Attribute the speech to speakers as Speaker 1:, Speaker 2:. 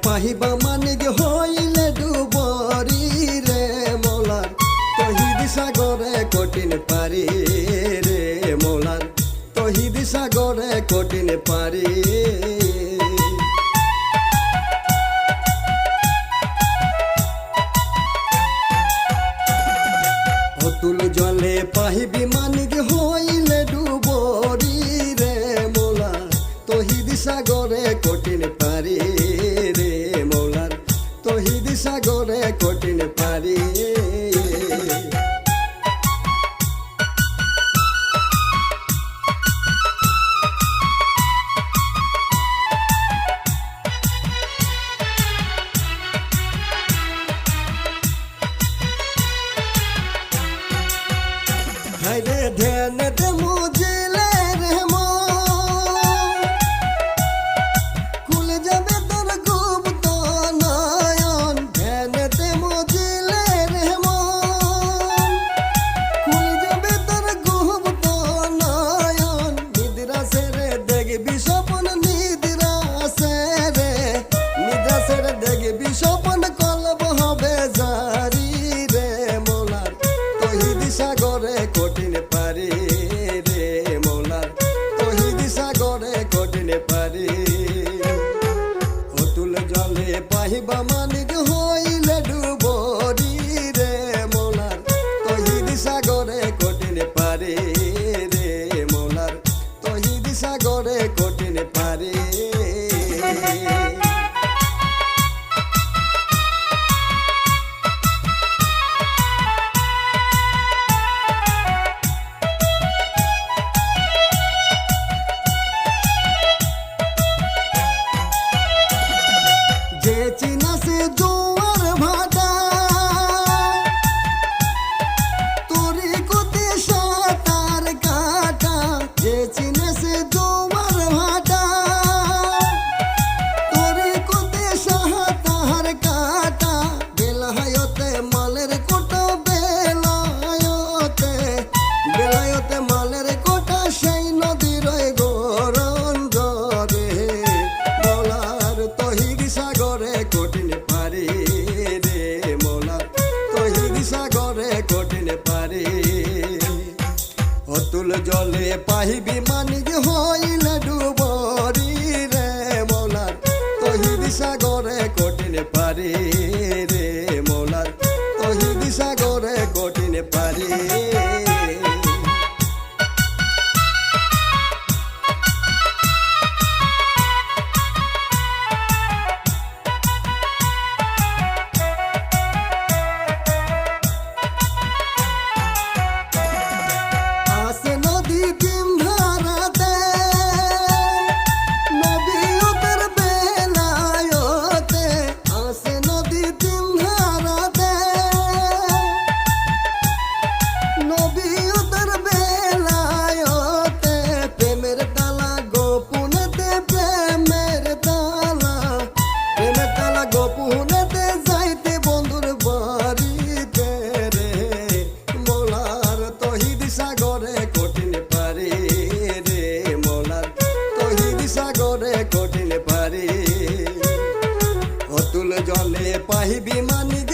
Speaker 1: পাহিবা মানিক হইলে ডুবরি রে মোলার তহিদ সাগরে কঠিন পারি রে মোলার তহিদ সাগরে কঠিন পারি অতুল জলে পাহিবি মানিক হইলে ডুবরি রে মোলার তহিদ সাগরে কঠিন পারি রে মোলার তহিদ সাগরে কঠিন পারি হায়রে ধ্যান দে মুজিলে রে মন খুলে যাবে তোর গুপ্ত নয়ন ধ্যান দে মুজিলে রে মন খুলে যাবে তোর গুপ্ত নয়ন নিদ্রা সেরে দেখবি স্বপ্ন নিদ্রা সেরে দেখবি স্বপ্ন কলব হবে জারি রে মোলার তহিদ সাগরে কঠিন পারি রে মোলার তহিদ সাগরে কঠিন পারি অতুল জলে পাহিবা মানিক হইলে ডুবরি রে মোলার তহিদ সাগরে কঠিন পারি রে মোলার তহিদ সাগরে কঠিন পারি যে চিনা সে জোয়ার ভাটা তোরে কোতে সাঁতার কাটা যে চিনা সে জোয়ার ভাটা তোরে কোতে সাঁতার কাটা বেলায়তে মালের কোটা বেলায়তে মালের কোটা সেই নদীর গরম জরে মোলার তহিদ সাগরে কঠিন পারি রে মোলার তহিদ সাগরে কঠিন পারি অতুল জলে পাহিবি মানিক হইলে ডুবরি রে মোলার তহিদ সাগরে কঠিন পারি রে মোলার তহিদ সাগরে কঠিন পারি আসে নদী দিন ধারাতে নবী উতর বেলায়তে আসে নদী দিন ধারাতে নবী উতর বেলায়তে প্রেমের তালা গোপনেতে প্রেমের তালা গোপনেতে যাইতে বন্ধুর বাড়িতে রে মোলার তহিদ সাগরে কঠিন পারি রে মোলার তহিদ সাগরে কঠিন পারি অতুল জলে পাহিবি মানিক